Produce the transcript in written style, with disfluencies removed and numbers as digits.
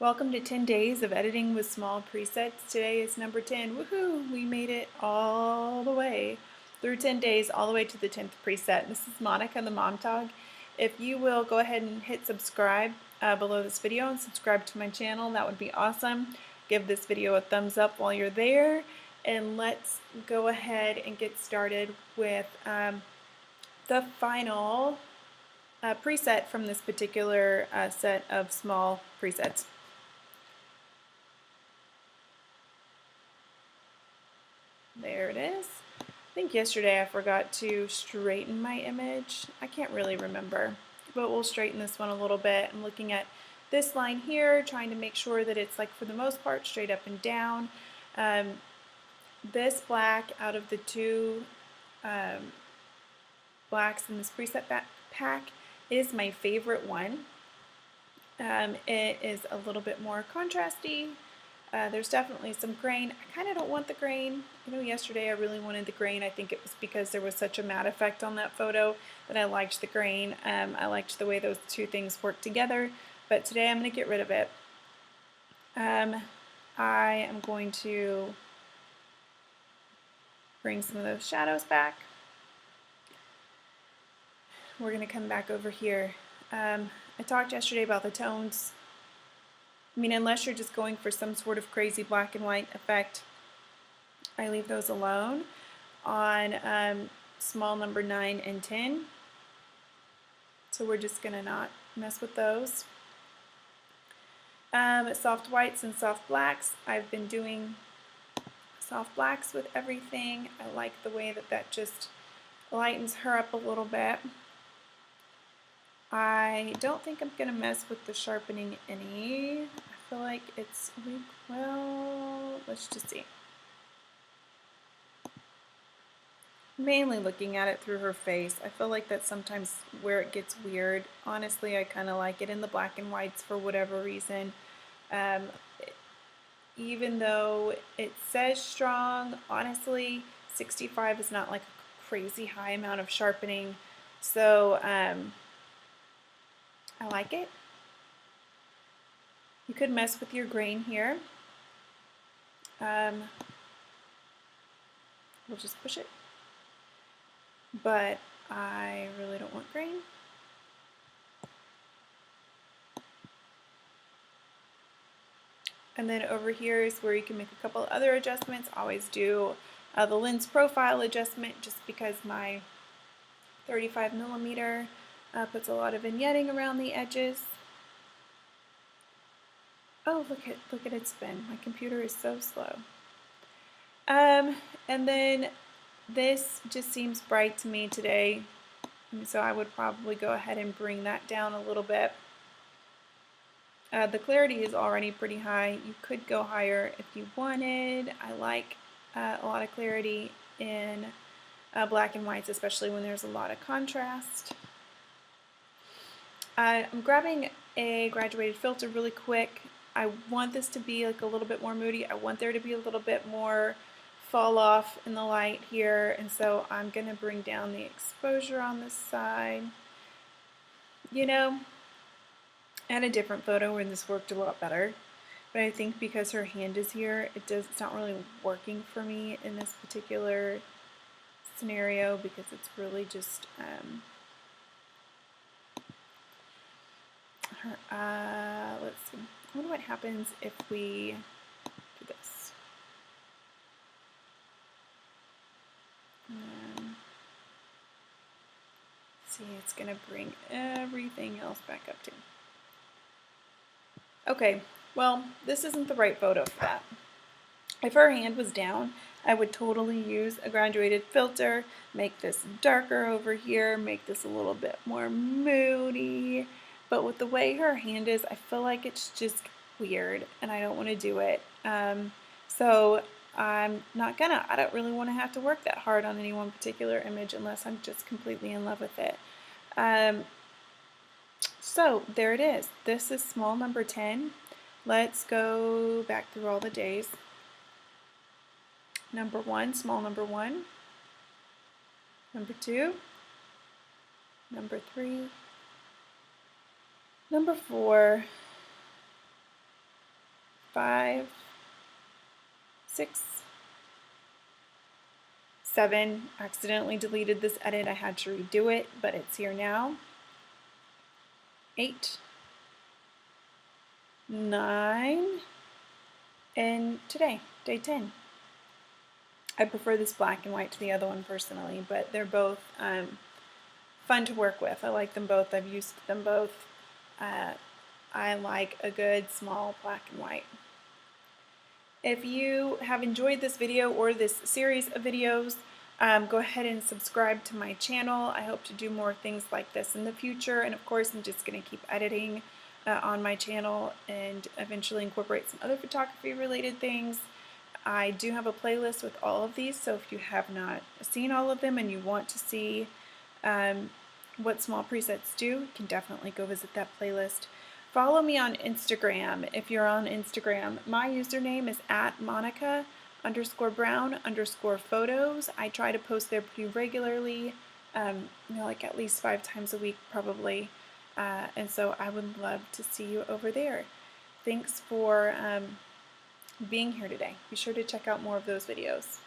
Welcome to 10 days of editing with small presets. Today is number 10. Woohoo! We made it all the way through 10 days, all the way to the 10th preset. This is Monica, the Mom Dog. If you will go ahead and hit subscribe below this video and subscribe to my channel, that would be awesome. Give this video a thumbs up while you're there, and let's go ahead and get started with the final preset from this particular set of small presets. There it is. I think yesterday I forgot to straighten my image. I can't really remember, but we'll straighten this one a little bit. I'm looking at this line here, trying to make sure that it's, like, for the most part, straight up and down. This black out of the two blacks in this preset pack is my favorite one. It is a little bit more contrasty. There's definitely some grain. I kind of don't want the grain. You know, yesterday I really wanted the grain. I think it was because there was such a matte effect on that photo that I liked the grain. I liked the way those two things worked together, but today I'm going to get rid of it. I am going to bring some of those shadows back. We're going to come back over here. I talked yesterday about the tones. I mean, unless you're just going for some sort of crazy black and white effect, I leave those alone on small number 9 and 10. So we're just going to not mess with those. Soft whites and soft blacks. I've been doing soft blacks with everything. I like the way that that just lightens her up a little bit. I don't think I'm going to mess with the sharpening any. I feel like it's, well, let's just see. Mainly looking at it through her face. I feel like that's sometimes where it gets weird. Honestly, I kind of like it in the black and whites for whatever reason. Even though it says strong, honestly, 65 is not like a crazy high amount of sharpening. So, I like it. You could mess with your grain here. We'll just push it. But I really don't want grain. And then over here is where you can make a couple other adjustments. I always do the lens profile adjustment just because my 35mm puts a lot of vignetting around the edges. Oh, look at it spin. My computer is so slow. And then this just seems bright to me today, so I would probably go ahead and bring that down a little bit. The clarity is already pretty high. You could go higher if you wanted. I like a lot of clarity in black and whites, especially when there's a lot of contrast. I'm grabbing a graduated filter really quick. I want this to be like a little bit more moody. I want there to be a little bit more fall off in the light here, and so I'm going to bring down the exposure on this side. You know, I had a different photo where this worked a lot better, but I think because her hand is here, it's not really working for me in this particular scenario because it's really just let's see. I wonder what happens if we do this. See, it's going to bring everything else back up too. Okay, well, this isn't the right photo for that. If her hand was down, I would totally use a graduated filter, make this darker over here, make this a little bit more moody. But with the way her hand is, I feel like it's just weird, and I don't want to do it. So I'm not gonna. I don't really want to have to work that hard on any one particular image unless I'm just completely in love with it. So there it is. This is small number 10. Let's go back through all the days. Number 1, small number 1. Number 2. Number 3. Number 4. 5, 6, 7. Accidentally deleted this edit. I had to redo it, but it's here now. 8, 9, and today, day 10. I prefer this black and white to the other one personally, but they're both fun to work with. I like them both. I've used them both. I like a good small black and white. If you have enjoyed this video or this series of videos, go ahead and subscribe to my channel. I hope to do more things like this in the future, and of course I'm just going to keep editing on my channel and eventually incorporate some other photography related things. I do have a playlist with all of these, so if you have not seen all of them and you want to see what SMAL Presets do, you can definitely go visit that playlist. Follow me on Instagram if you're on Instagram. My username is @Monica_Brown_photos. I try to post there pretty regularly, like at least 5 times a week probably, and so I would love to see you over there. Thanks for being here today. Be sure to check out more of those videos.